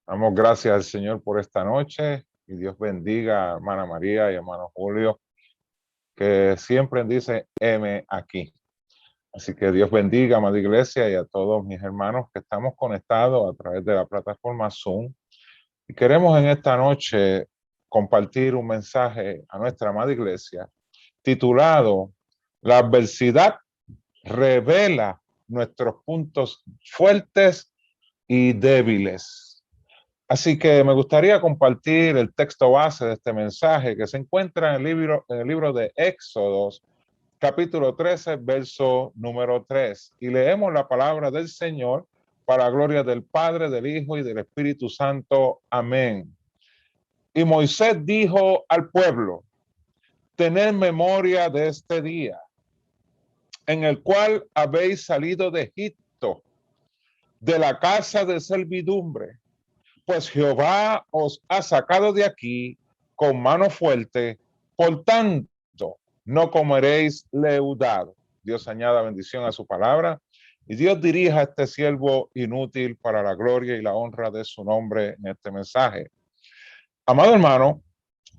Damos gracias al Señor por esta noche y Dios bendiga a hermana María y hermano Julio, que siempre dice M aquí. Así que Dios bendiga, amada iglesia, y a todos mis hermanos que estamos conectados a través de la plataforma Zoom. Y queremos en esta noche compartir un mensaje a nuestra amada iglesia titulado La adversidad revela nuestros puntos fuertes y débiles. Así que me gustaría compartir el texto base de este mensaje que se encuentra en el libro de Éxodos, capítulo 13, verso número 3. Y leemos la palabra del Señor para la gloria del Padre, del Hijo y del Espíritu Santo. Amén. Y Moisés dijo al pueblo: tened memoria de este día, en el cual habéis salido de Egipto, de la casa de servidumbre, pues Jehová os ha sacado de aquí con mano fuerte, por tanto, no comeréis leudado. Dios añada bendición a su palabra y Dios dirija a este siervo inútil para la gloria y la honra de su nombre en este mensaje. Amado hermano,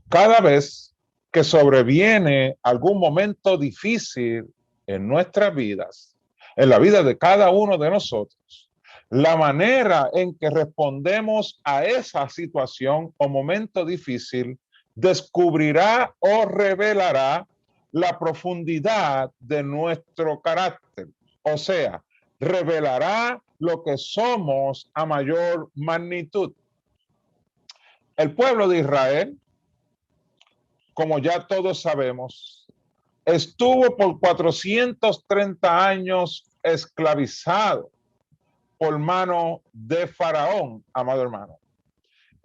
cada vez que sobreviene algún momento difícil en nuestras vidas, en la vida de cada uno de nosotros, la manera en que respondemos a esa situación o momento difícil descubrirá o revelará la profundidad de nuestro carácter. O sea, revelará lo que somos a mayor magnitud. El pueblo de Israel, como ya todos sabemos, estuvo por 430 años esclavizado por mano de Faraón, amado hermano.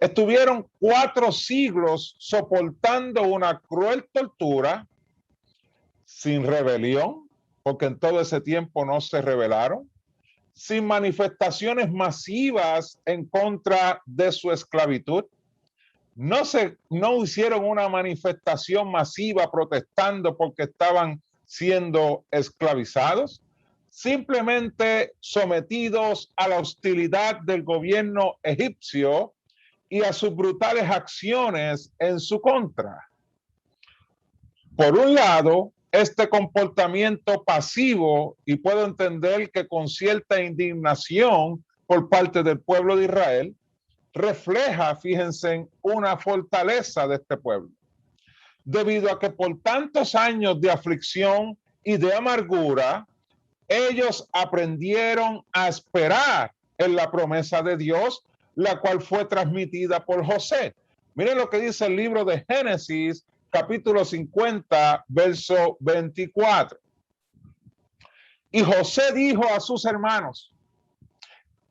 Estuvieron 4 siglos soportando una cruel tortura sin rebelión, porque en todo ese tiempo no se rebelaron, sin manifestaciones masivas en contra de su esclavitud. No hicieron una manifestación masiva protestando porque estaban siendo esclavizados, simplemente sometidos a la hostilidad del gobierno egipcio y a sus brutales acciones en su contra. Por un lado, este comportamiento pasivo, y puedo entender que con cierta indignación por parte del pueblo de Israel, refleja, fíjense, una fortaleza de este pueblo, debido a que por tantos años de aflicción y de amargura, ellos aprendieron a esperar en la promesa de Dios, la cual fue transmitida por José. Miren lo que dice el libro de Génesis, capítulo 50, verso 24. Y José dijo a sus hermanos: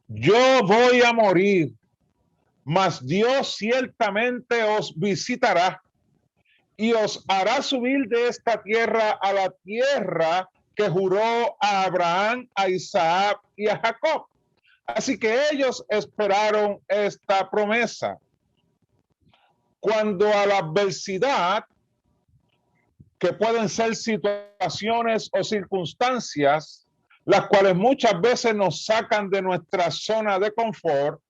yo voy a morir, mas Dios ciertamente os visitará y os hará subir de esta tierra a la tierra que juró a Abraham, a Isaac y a Jacob. Así que ellos esperaron esta promesa. Cuando a la adversidad, que pueden ser situaciones o circunstancias, las cuales muchas veces nos sacan de nuestra zona de confort,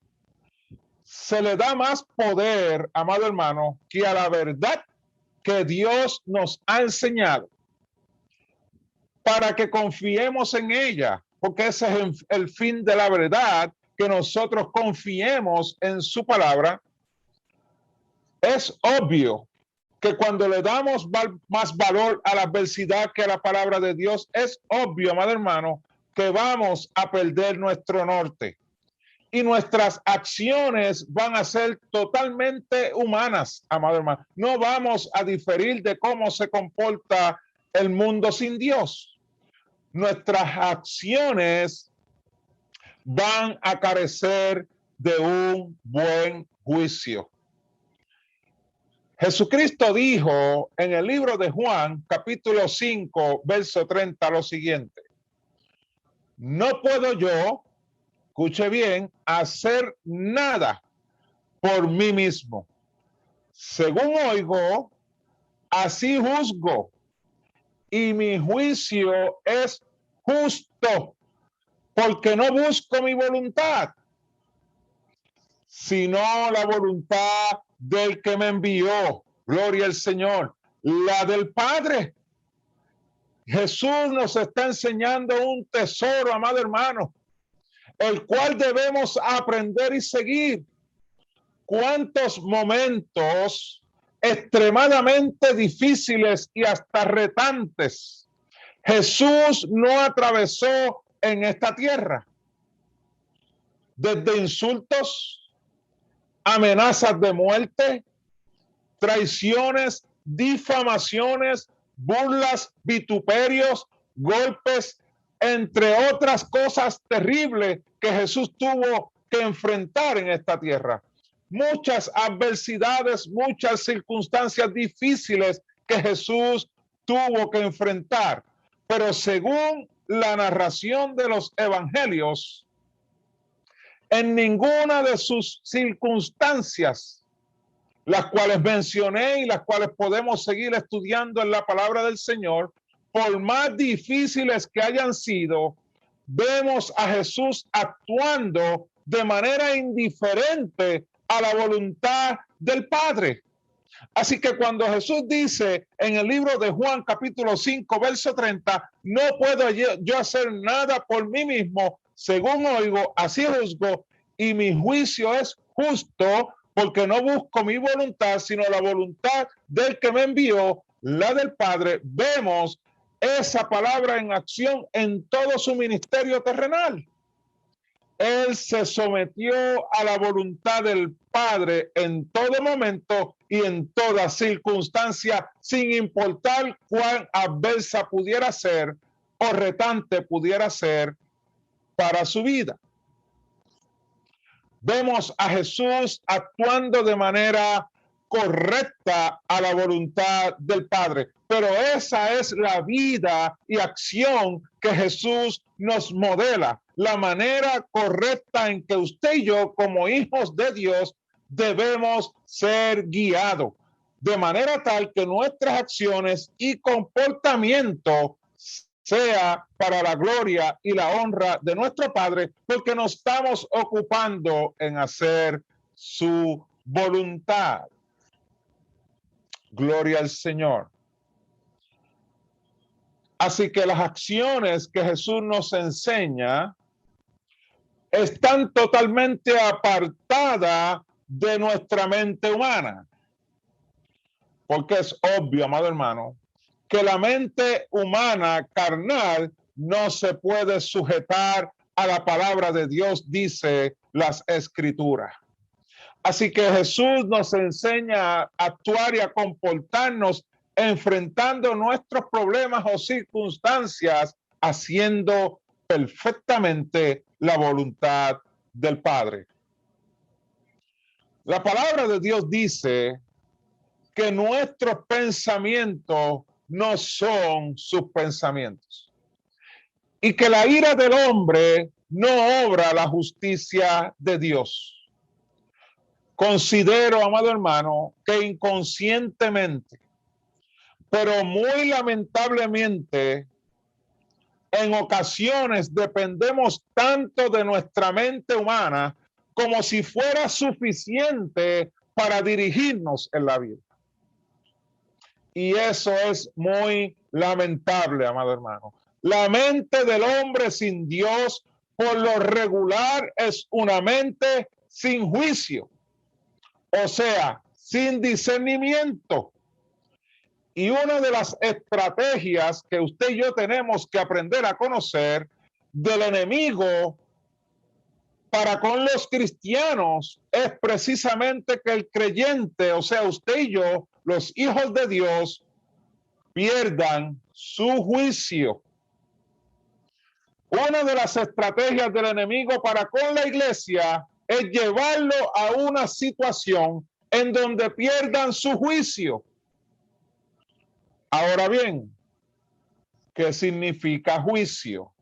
se le da más poder, amado hermano, que a la verdad que Dios nos ha enseñado, para que confiemos en ella, porque ese es el fin de la verdad, que nosotros confiemos en su palabra. Es obvio que cuando le damos más valor a la adversidad que a la palabra de Dios, es obvio, amado hermano, que vamos a perder nuestro norte. Y nuestras acciones van a ser totalmente humanas, amado hermano. No vamos a diferir de cómo se comporta el mundo sin Dios. Nuestras acciones van a carecer de un buen juicio. Jesucristo dijo en el libro de Juan, capítulo 5, verso 30, lo siguiente: no puedo yo, escuche bien, hacer nada por mí mismo. Según oigo, así juzgo, y mi juicio es justo, porque no busco mi voluntad, sino la voluntad del que me envió. Gloria al Señor. La del Padre. Jesús nos está enseñando un tesoro, amado hermano, el cual debemos aprender y seguir. ¿Cuántos momentos extremadamente difíciles y hasta retantes Jesús no atravesó en esta tierra? Desde insultos, amenazas de muerte, traiciones, difamaciones, burlas, vituperios, golpes, entre otras cosas terribles que Jesús tuvo que enfrentar en esta tierra. Muchas adversidades, muchas circunstancias difíciles que Jesús tuvo que enfrentar. Pero según la narración de los evangelios, en ninguna de sus circunstancias, las cuales mencioné y las cuales podemos seguir estudiando en la palabra del Señor, por más difíciles que hayan sido, vemos a Jesús actuando de manera indiferente a la voluntad del Padre. Así que cuando Jesús dice en el libro de Juan capítulo 5 verso 30, no puedo yo hacer nada por mí mismo, según oigo, así juzgo, y mi juicio es justo, porque no busco mi voluntad, sino la voluntad del que me envió, la del Padre. Vemos esa palabra en acción en todo su ministerio terrenal. Él se sometió a la voluntad del Padre en todo momento y en toda circunstancia, sin importar cuán adversa pudiera ser o retante pudiera ser para su vida. Vemos a Jesús actuando de manera correcta a la voluntad del Padre, pero esa es la vida y acción que Jesús nos modela, la manera correcta en que usted y yo, como hijos de Dios, debemos ser guiados, de manera tal que nuestras acciones y comportamiento sea para la gloria y la honra de nuestro Padre, porque nos estamos ocupando en hacer su voluntad. Gloria al Señor. Así que las acciones que Jesús nos enseña están totalmente apartadas de nuestra mente humana. Porque es obvio, amado hermano, que la mente humana carnal no se puede sujetar a la palabra de Dios, dice las Escrituras. Así que Jesús nos enseña a actuar y a comportarnos enfrentando nuestros problemas o circunstancias, haciendo perfectamente la voluntad del Padre. La palabra de Dios dice que nuestros pensamientos no son sus pensamientos y que la ira del hombre no obra la justicia de Dios. Considero, amado hermano, que inconscientemente, pero muy lamentablemente, en ocasiones dependemos tanto de nuestra mente humana como si fuera suficiente para dirigirnos en la vida. Y eso es muy lamentable, amado hermano. La mente del hombre sin Dios, por lo regular, es una mente sin juicio. O sea, sin discernimiento. Y una de las estrategias que usted y yo tenemos que aprender a conocer del enemigo para con los cristianos es precisamente que el creyente, o sea, usted y yo, los hijos de Dios, pierdan su juicio. Una de las estrategias del enemigo para con la iglesia es llevarlo a una situación en donde pierdan su juicio. Ahora bien, ¿qué significa juicio?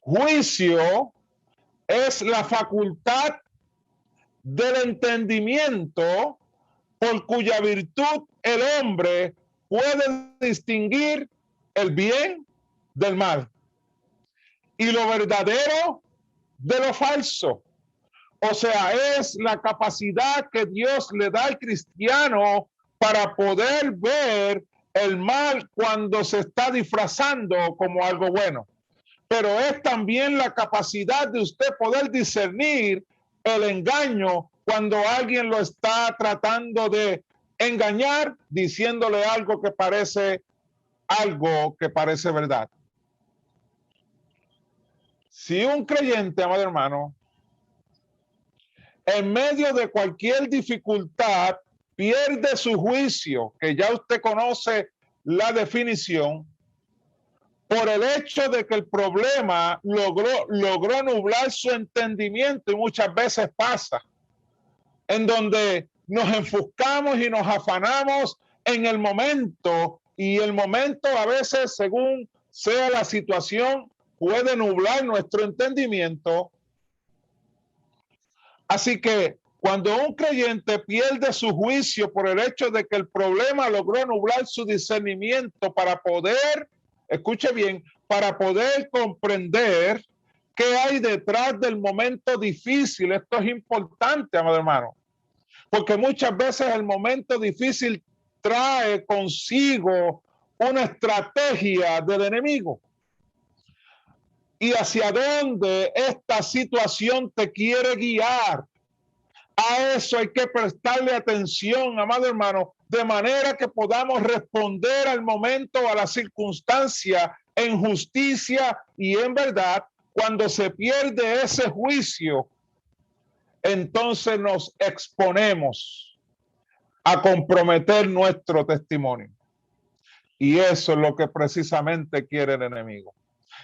Juicio es la facultad del entendimiento por cuya virtud el hombre puede distinguir el bien del mal y lo verdadero de lo falso. O sea, es la capacidad que Dios le da al cristiano para poder ver el mal cuando se está disfrazando como algo bueno. Pero es también la capacidad de usted poder discernir el engaño cuando alguien lo está tratando de engañar, diciéndole algo que parece verdad. Si un creyente, amado hermano, en medio de cualquier dificultad pierde su juicio, que ya usted conoce la definición, por el hecho de que el problema logró nublar su entendimiento, y muchas veces pasa, en donde nos enfuscamos y nos afanamos en el momento, y el momento a veces, según sea la situación, puede nublar nuestro entendimiento. Así que cuando un creyente pierde su juicio por el hecho de que el problema logró nublar su discernimiento para poder, escuche bien, para poder comprender qué hay detrás del momento difícil. Esto es importante, amado hermano, porque muchas veces el momento difícil trae consigo una estrategia del enemigo. Y hacia dónde esta situación te quiere guiar. A eso hay que prestarle atención, amado hermano, de manera que podamos responder al momento, a la circunstancia, en justicia y en verdad. Cuando se pierde ese juicio, entonces nos exponemos a comprometer nuestro testimonio. Y eso es lo que precisamente quiere el enemigo.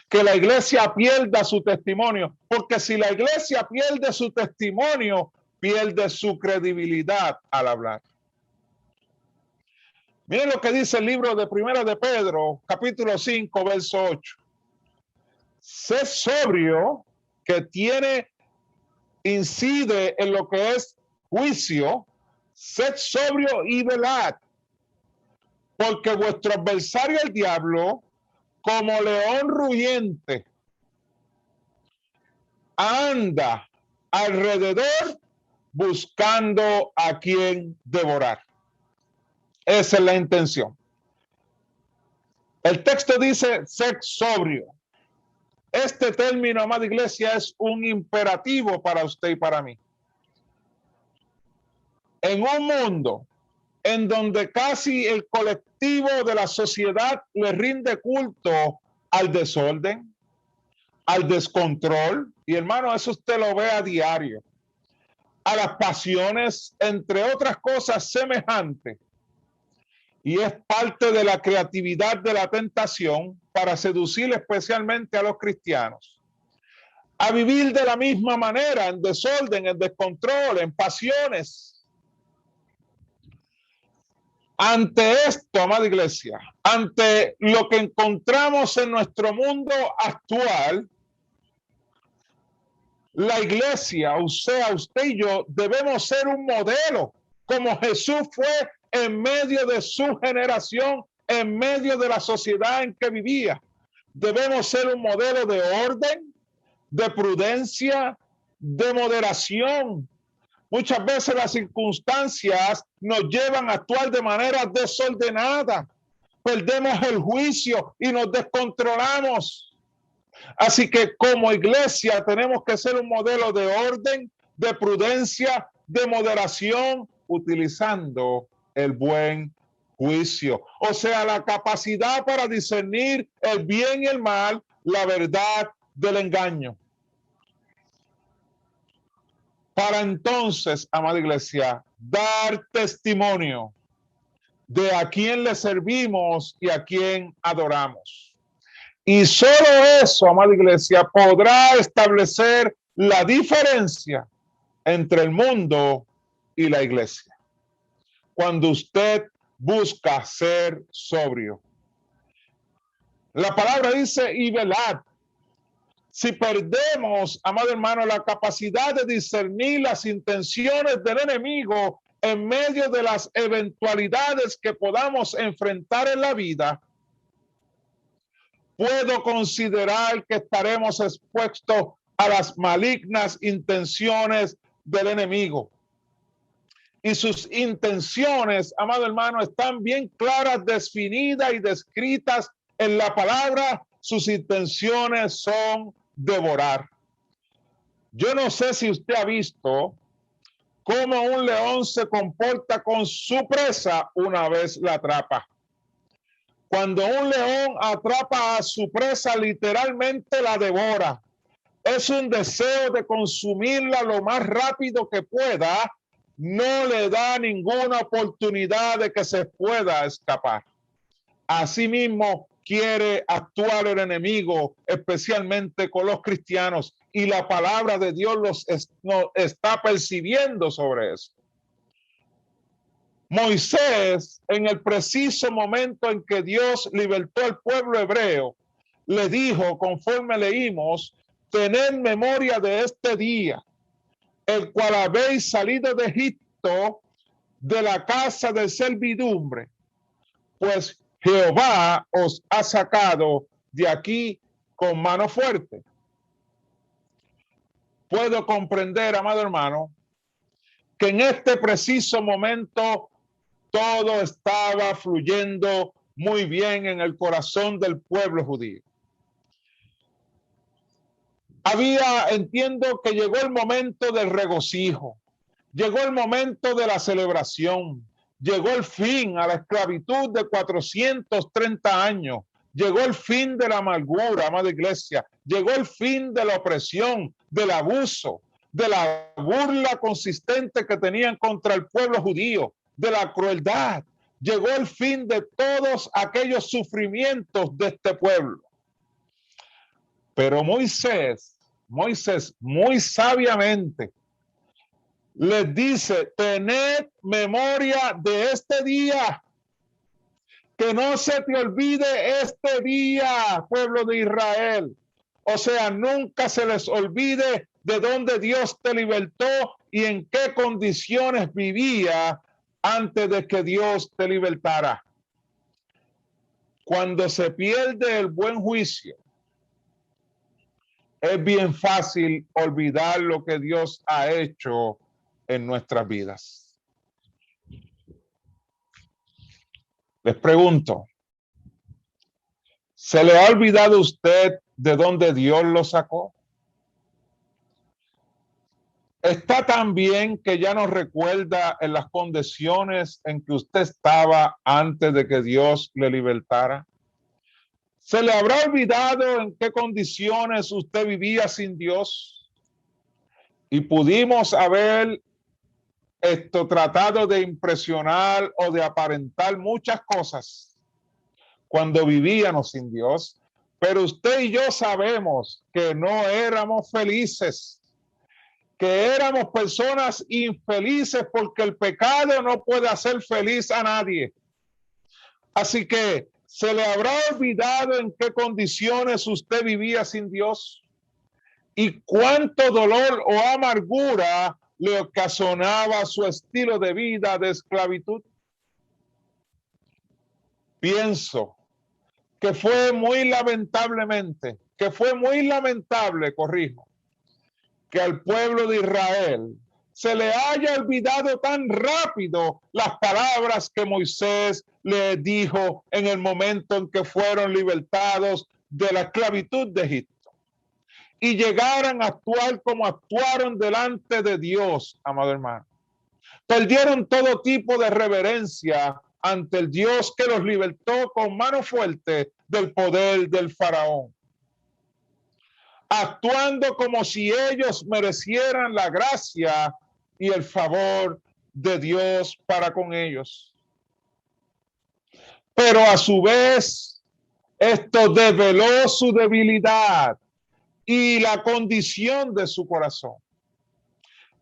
Que la iglesia pierda su testimonio, porque si la iglesia pierde su testimonio, pierde su credibilidad al hablar. Miren lo que dice el libro de Primera de Pedro, capítulo 5, verso 8. Sé sobrio, que incide en lo que es juicio, sed sobrio y velad, porque vuestro adversario el diablo, como león rugiente, anda alrededor buscando a quien devorar. Esa es la intención. El texto dice, sed sobrio. Este término, amada iglesia, es un imperativo para usted y para mí. En un mundo en donde casi el colectivo de la sociedad le rinde culto al desorden, al descontrol, y hermano, eso usted lo ve a diario, a las pasiones, entre otras cosas semejantes, y es parte de la creatividad de la tentación para seducir especialmente a los cristianos a vivir de la misma manera, en desorden, en descontrol, en pasiones. Ante esto, amada iglesia, ante lo que encontramos en nuestro mundo actual, la iglesia, o sea, usted y yo, debemos ser un modelo, como Jesús fue en medio de su generación, en medio de la sociedad en que vivía. Debemos ser un modelo de orden, de prudencia, de moderación. Muchas veces las circunstancias nos llevan a actuar de manera desordenada. Perdemos el juicio y nos descontrolamos. Así que como iglesia tenemos que ser un modelo de orden, de prudencia, de moderación, utilizando el buen juicio. O sea, la capacidad para discernir el bien y el mal, la verdad del engaño. Para entonces, amada iglesia, dar testimonio de a quién le servimos y a quién adoramos. Y solo eso, amada iglesia, podrá establecer la diferencia entre el mundo y la iglesia. Cuando usted busca ser sobrio. La palabra dice, y velad. Si perdemos, amado hermano, la capacidad de discernir las intenciones del enemigo en medio de las eventualidades que podamos enfrentar en la vida, puedo considerar que estaremos expuestos a las malignas intenciones del enemigo. Y sus intenciones, amado hermano, están bien claras, definidas y descritas en la palabra. Sus intenciones son devorar. Yo no sé si usted ha visto cómo un león se comporta con su presa una vez la atrapa. Cuando un león atrapa a su presa, literalmente la devora. Es un deseo de consumirla lo más rápido que pueda. No le da ninguna oportunidad de que se pueda escapar. Asimismo, quiere actuar el enemigo, especialmente con los cristianos, y la palabra de Dios nos está percibiendo sobre eso. Moisés, en el preciso momento en que Dios libertó al pueblo hebreo, le dijo, conforme leímos, tened memoria de este día, el cual habéis salido de Egipto, de la casa de servidumbre, pues Jehová os ha sacado de aquí con mano fuerte. Puedo comprender, amado hermano, que en este preciso momento todo estaba fluyendo muy bien en el corazón del pueblo judío. Entiendo que llegó el momento del regocijo, llegó el momento de la celebración, llegó el fin a la esclavitud de 430 años, llegó el fin de la amargura, amada iglesia, llegó el fin de la opresión, del abuso, de la burla consistente que tenían contra el pueblo judío, de la crueldad. Llegó el fin de todos aquellos sufrimientos de este pueblo. Pero Moisés muy sabiamente les dice, tened memoria de este día, que no se te olvide este día, pueblo de Israel. O sea, nunca se les olvide de dónde Dios te libertó y en qué condiciones vivía antes de que Dios te libertara. Cuando se pierde el buen juicio, es bien fácil olvidar lo que Dios ha hecho en nuestras vidas. Les pregunto, ¿se le ha olvidado a usted de dónde Dios lo sacó? ¿Está tan bien que ya no recuerda en las condiciones en que usted estaba antes de que Dios le libertara? ¿Se le habrá olvidado en qué condiciones usted vivía sin Dios? Y pudimos haber tratado de impresionar o de aparentar muchas cosas cuando vivíamos sin Dios, pero usted y yo sabemos que no éramos felices, que éramos personas infelices, porque el pecado no puede hacer feliz a nadie. Así que, ¿se le habrá olvidado en qué condiciones usted vivía sin Dios? ¿Y cuánto dolor o amargura le ocasionaba su estilo de vida de esclavitud? Pienso que fue muy lamentable, corrijo, que al pueblo de Israel se le haya olvidado tan rápido las palabras que Moisés le dijo en el momento en que fueron libertados de la esclavitud de Egipto y llegaran a actuar como actuaron delante de Dios, amado hermano. Perdieron todo tipo de reverencia ante el Dios que los libertó con mano fuerte del poder del faraón, actuando como si ellos merecieran la gracia y el favor de Dios para con ellos. Pero a su vez, esto develó su debilidad y la condición de su corazón.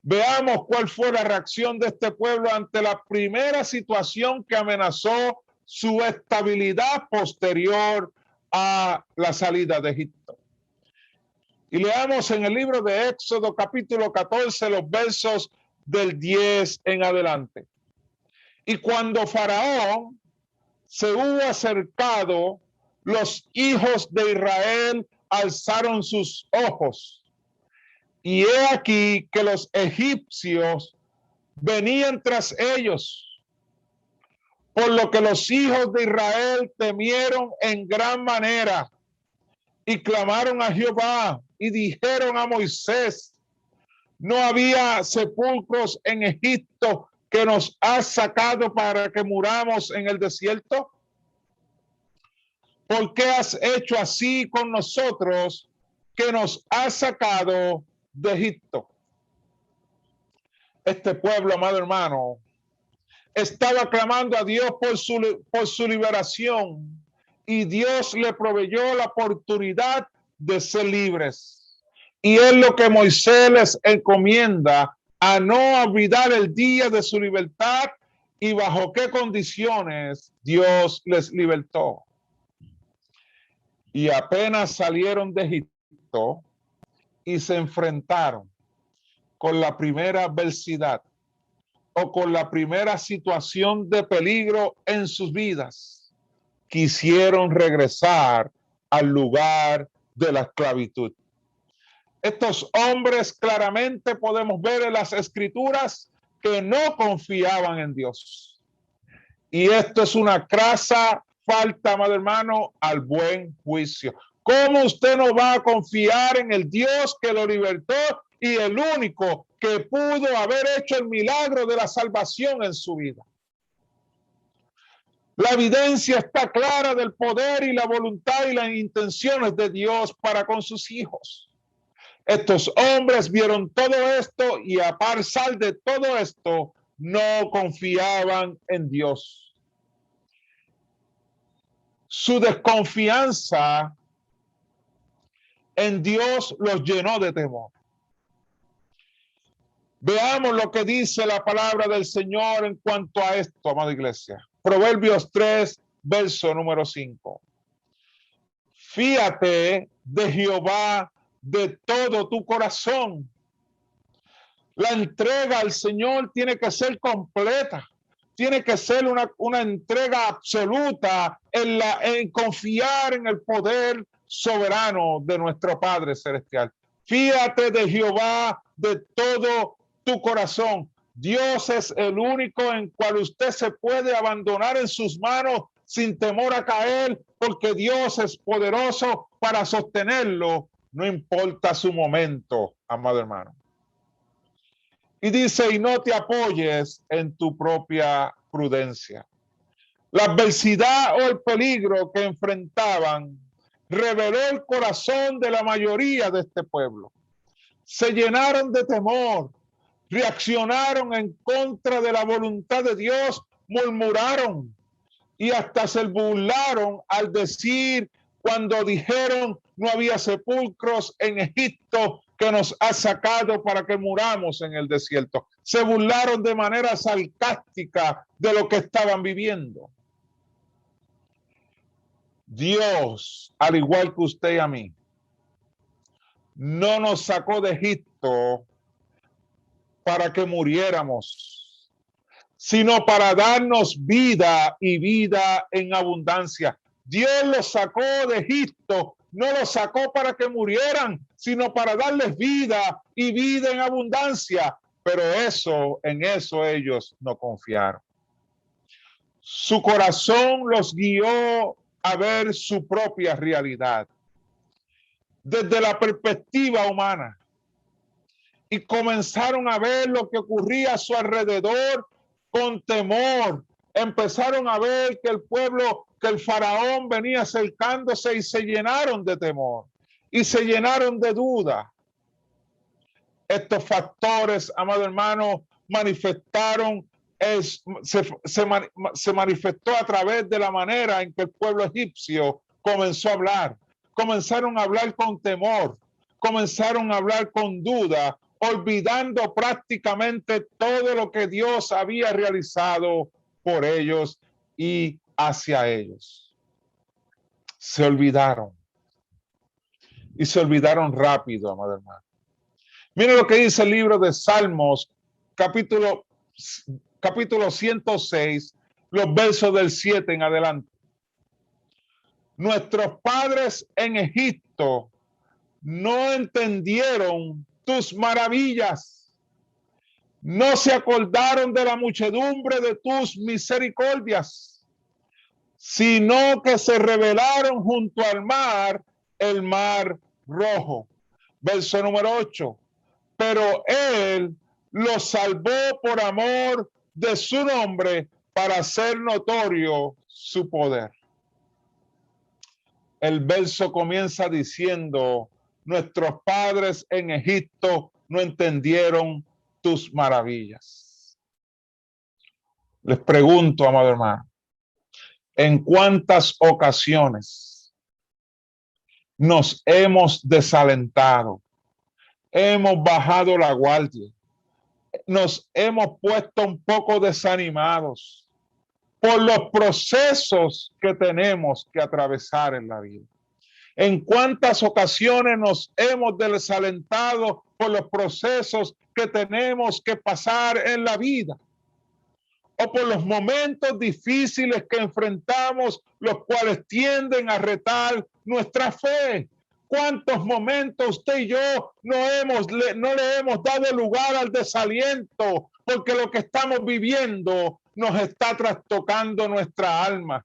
Veamos cuál fue la reacción de este pueblo ante la primera situación que amenazó su estabilidad posterior a la salida de Egipto. Y leamos en el libro de Éxodo capítulo 14 los versos del 10 en adelante. Y cuando Faraón se hubo acercado, los hijos de Israel alzaron sus ojos Y he aquí que los egipcios venían tras ellos, por lo que los hijos de Israel temieron en gran manera y clamaron a Jehová y dijeron a Moisés: ¿no había sepulcros en Egipto que nos has sacado para que muramos en el desierto? ¿Por qué has hecho así con nosotros, que nos has sacado de Egipto? Este pueblo, amado hermano, estaba clamando a Dios por su liberación, y Dios le proveyó la oportunidad de ser libres. Y es lo que Moisés les encomienda, a no olvidar el día de su libertad y bajo qué condiciones Dios les libertó. Y apenas salieron de Egipto y se enfrentaron con la primera adversidad o con la primera situación de peligro en sus vidas, quisieron regresar al lugar de la esclavitud. Estos hombres claramente podemos ver en las escrituras que no confiaban en Dios. Y esto es una crasa falta, amado hermano, al buen juicio. ¿Cómo usted no va a confiar en el Dios que lo libertó y el único que pudo haber hecho el milagro de la salvación en su vida? La evidencia está clara del poder y la voluntad y las intenciones de Dios para con sus hijos. Estos hombres vieron todo esto y a pesar de todo esto, no confiaban en Dios. Su desconfianza en Dios los llenó de temor. Veamos lo que dice la palabra del Señor en cuanto a esto, amada iglesia. Proverbios 3, verso número 5. Fíate de Jehová de todo tu corazón. La entrega al Señor tiene que ser completa. Tiene que ser una entrega absoluta en confiar en el poder soberano de nuestro Padre Celestial. Fíate de Jehová de todo tu corazón. Dios es el único en cual usted se puede abandonar en sus manos sin temor a caer, porque Dios es poderoso para sostenerlo, no importa su momento, amado hermano. Y dice, y no te apoyes en tu propia prudencia. La adversidad o el peligro que enfrentaban reveló el corazón de la mayoría de este pueblo. Se llenaron de temor, reaccionaron en contra de la voluntad de Dios, murmuraron y hasta se burlaron al decir, cuando dijeron: no había sepulcros en Egipto que nos ha sacado para que muramos en el desierto. Se burlaron de manera sarcástica de lo que estaban viviendo. Dios, al igual que usted y a mí, no nos sacó de Egipto para que muriéramos, sino para darnos vida y vida en abundancia. Dios los sacó de Egipto, no los sacó para que murieran, sino para darles vida y vida en abundancia. Pero en eso ellos no confiaron. Su corazón los guió a ver su propia realidad desde la perspectiva humana, y comenzaron a ver lo que ocurría a su alrededor con temor. Empezaron a ver que el faraón venía acercándose, y se llenaron de temor y se llenaron de duda. Estos factores, amado hermano, se manifestó a través de la manera en que el pueblo egipcio comenzó a hablar. Comenzaron a hablar con temor, comenzaron a hablar con duda, olvidando prácticamente todo lo que Dios había realizado por ellos y hacia ellos. Se olvidaron. Y se olvidaron rápido, amado hermano. Miren lo que dice el libro de Salmos, capítulo 106, los versos del 7 en adelante. Nuestros padres en Egipto no entendieron tus maravillas. No se acordaron de la muchedumbre de tus misericordias, sino que se rebelaron junto al mar, el mar rojo. Verso número 8. Pero él los salvó por amor de su nombre, para hacer notorio su poder. El verso comienza diciendo: nuestros padres en Egipto no entendieron tus maravillas. Les pregunto, amado hermano, ¿en cuántas ocasiones nos hemos desalentado? Hemos bajado la guardia, nos hemos puesto un poco desanimados por los procesos que tenemos que atravesar en la vida. ¿En cuántas ocasiones nos hemos desalentado por los procesos que tenemos que pasar en la vida? O por los momentos difíciles que enfrentamos, los cuales tienden a retar nuestra fe. ¿Cuántos momentos usted y yo no le hemos dado lugar al desaliento? Porque lo que estamos viviendo nos está trastocando nuestra alma.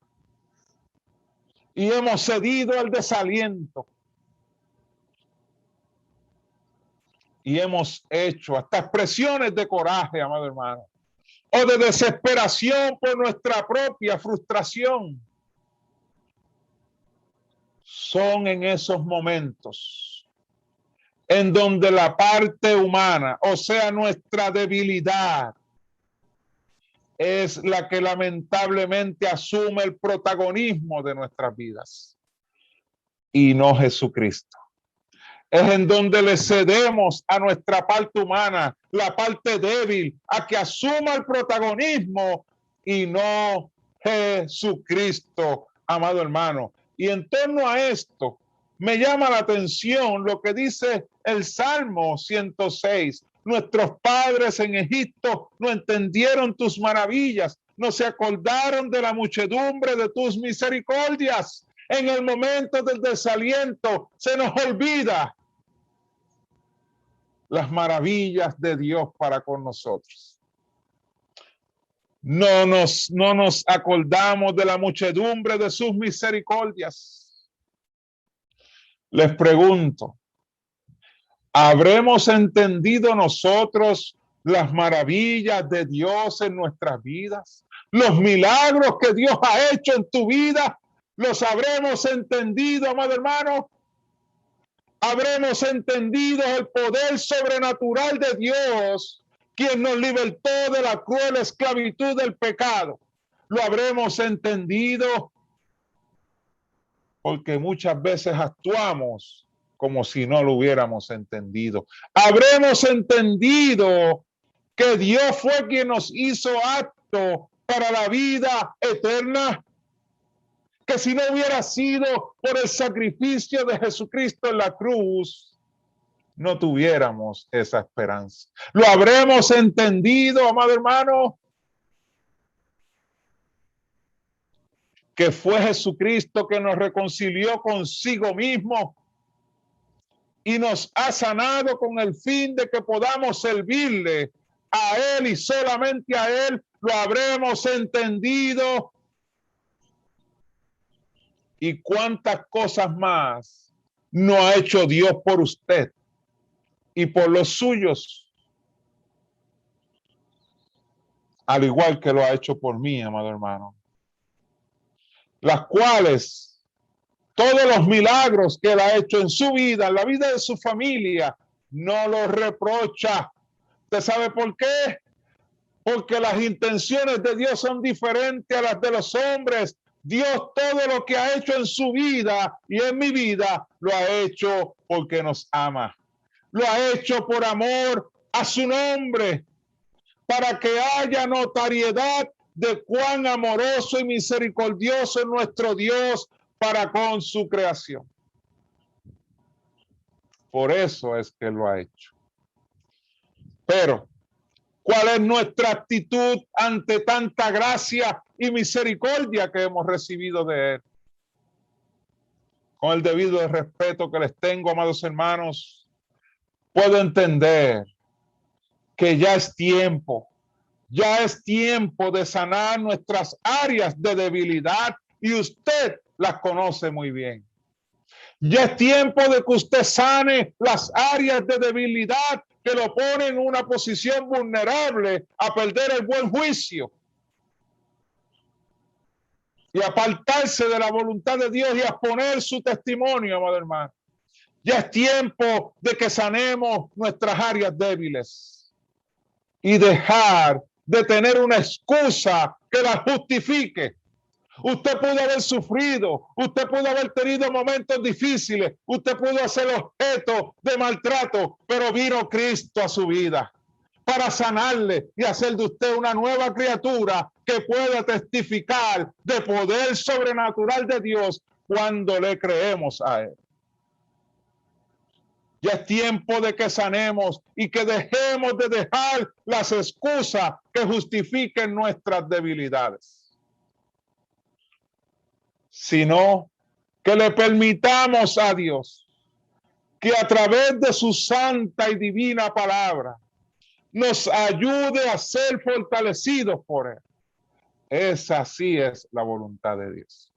Y hemos cedido al desaliento. Y hemos hecho hasta expresiones de coraje, amado hermano, o de desesperación por nuestra propia frustración. Son en esos momentos en donde la parte humana, o sea, nuestra debilidad, es la que lamentablemente asume el protagonismo de nuestras vidas, y no Jesucristo. Es en donde le cedemos a nuestra parte humana, la parte débil, a que asuma el protagonismo, y no Jesucristo, amado hermano. Y en torno a esto, me llama la atención lo que dice el Salmo 106. Nuestros padres en Egipto no entendieron tus maravillas, no se acordaron de la muchedumbre de tus misericordias. En el momento del desaliento se nos olvida las maravillas de Dios para con nosotros. No nos acordamos de la muchedumbre de sus misericordias. Les pregunto, ¿habremos entendido nosotros las maravillas de Dios en nuestras vidas? Los milagros que Dios ha hecho en tu vida, ¿los habremos entendido, amado hermano? Habremos entendido el poder sobrenatural de Dios, quien nos libertó de la cruel esclavitud del pecado. Lo habremos entendido, porque muchas veces actuamos como si no lo hubiéramos entendido. Habremos entendido que Dios fue quien nos hizo apto para la vida eterna, que si no hubiera sido por el sacrificio de Jesucristo en la cruz, no tuviéramos esa esperanza. ¿Lo habremos entendido, amado hermano? Que fue Jesucristo que nos reconcilió consigo mismo y nos ha sanado con el fin de que podamos servirle a Él y solamente a Él. Lo habremos entendido. ¿Y cuántas cosas más no ha hecho Dios por usted y por los suyos? Al igual que lo ha hecho por mí, amado hermano. Las cuales, todos los milagros que Él ha hecho en su vida, en la vida de su familia, no los reprocha. ¿Usted sabe por qué? Porque las intenciones de Dios son diferentes a las de los hombres. Dios todo lo que ha hecho en su vida y en mi vida, lo ha hecho porque nos ama. Lo ha hecho por amor a su nombre, para que haya notariedad de cuán amoroso y misericordioso es nuestro Dios para con su creación. Por eso es que lo ha hecho. Pero, ¿cuál es nuestra actitud ante tanta gracia y misericordia que hemos recibido de Él? Con el debido respeto que les tengo, amados hermanos, puedo entender que ya es tiempo de sanar nuestras áreas de debilidad y usted las conoce muy bien. Ya es tiempo de que usted sane las áreas de debilidad que lo ponen en una posición vulnerable a perder el buen juicio y apartarse de la voluntad de Dios y a poner su testimonio, amado hermano. Ya es tiempo de que sanemos nuestras áreas débiles y dejar de tener una excusa que la justifique. Usted pudo haber sufrido, usted pudo haber tenido momentos difíciles, usted pudo ser objeto de maltrato, pero vino Cristo a su vida para sanarle y hacer de usted una nueva criatura que pueda testificar de poder sobrenatural de Dios cuando le creemos a Él. Ya es tiempo de que sanemos y que dejemos de dejar las excusas que justifiquen nuestras debilidades, sino que le permitamos a Dios que a través de su santa y divina palabra nos ayude a ser fortalecidos por Él. Esa sí es la voluntad de Dios.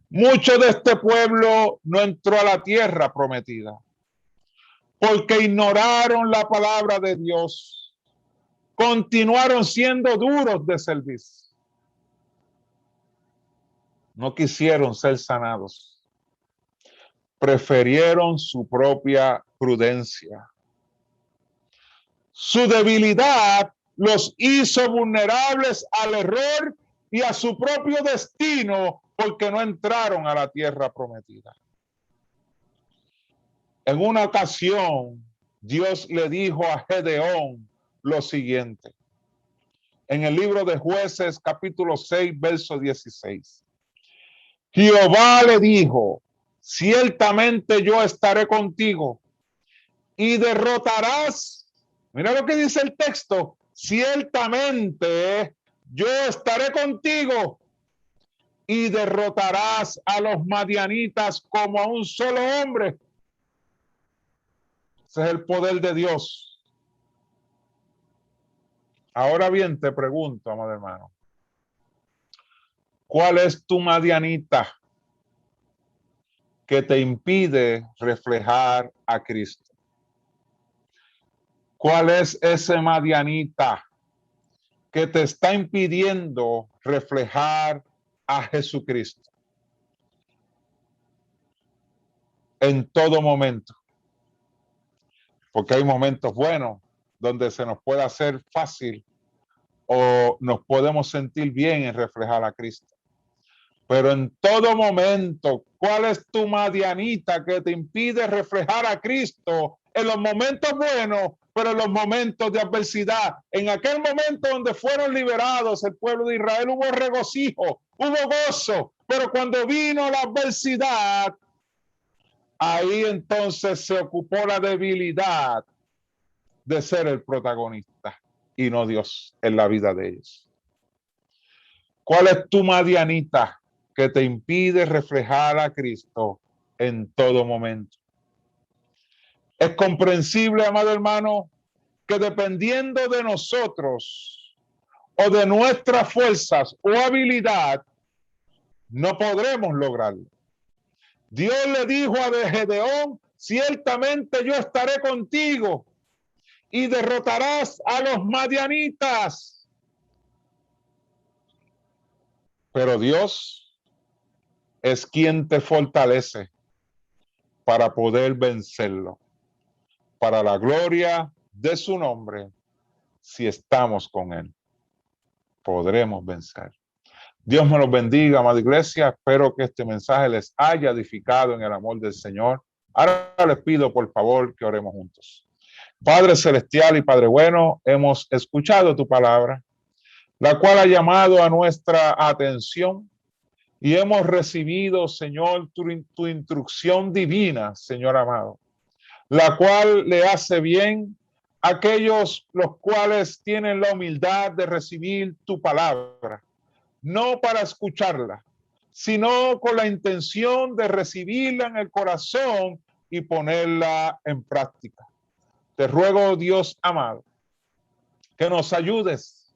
Mucho de este pueblo no entró a la tierra prometida porque ignoraron la palabra de Dios, continuaron siendo duros de servicio, no quisieron ser sanados, prefirieron su propia prudencia. Su debilidad los hizo vulnerables al error y a su propio destino porque no entraron a la tierra prometida. En una ocasión, Dios le dijo a Gedeón lo siguiente. En el libro de Jueces, capítulo 6, verso 16. Jehová le dijo, ciertamente yo estaré contigo y derrotarás. Mira lo que dice el texto. Ciertamente yo estaré contigo y derrotarás a los madianitas como a un solo hombre. Ese es el poder de Dios. Ahora bien, te pregunto, amado hermano, ¿cuál es tu madianita que te impide reflejar a Cristo? ¿Cuál es ese madianita que te está impidiendo reflejar a Jesucristo en todo momento? Porque hay momentos buenos donde se nos puede hacer fácil o nos podemos sentir bien en reflejar a Cristo. Pero en todo momento, ¿cuál es tu madianita que te impide reflejar a Cristo en los momentos buenos, pero en los momentos de adversidad? En aquel momento donde fueron liberados el pueblo de Israel hubo regocijo, hubo gozo, pero cuando vino la adversidad, ahí entonces se ocupó la debilidad de ser el protagonista y no Dios en la vida de ellos. ¿Cuál es tu madianita que te impide reflejar a Cristo en todo momento? Es comprensible, amado hermano, que dependiendo de nosotros o de nuestras fuerzas o habilidad, no podremos lograrlo. Dios le dijo a Gedeón, ciertamente yo estaré contigo y derrotarás a los madianitas. Pero Dios es quien te fortalece para poder vencerlo, para la gloria de su nombre. Si estamos con Él, podremos vencer. Dios me los bendiga, amada iglesia. Espero que este mensaje les haya edificado en el amor del Señor. Ahora les pido, por favor, que oremos juntos. Padre celestial y Padre bueno, hemos escuchado tu palabra, la cual ha llamado a nuestra atención y hemos recibido, Señor, tu instrucción divina, Señor amado, la cual le hace bien a aquellos los cuales tienen la humildad de recibir tu palabra, no para escucharla, sino con la intención de recibirla en el corazón y ponerla en práctica. Te ruego, Dios amado, que nos ayudes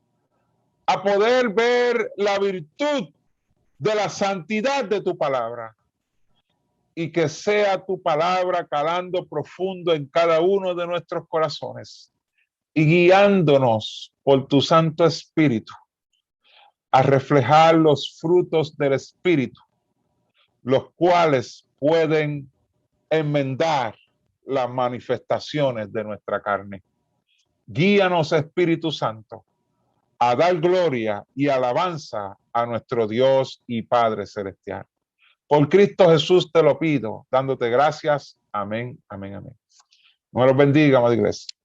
a poder ver la virtud de la santidad de tu palabra y que sea tu palabra calando profundo en cada uno de nuestros corazones y guiándonos por tu Santo Espíritu a reflejar los frutos del Espíritu, los cuales pueden enmendar las manifestaciones de nuestra carne. Guíanos, Espíritu Santo, a dar gloria y alabanza a nuestro Dios y Padre Celestial. Por Cristo Jesús te lo pido, dándote gracias. Amén, amén, amén. Dios los bendiga, amada iglesia.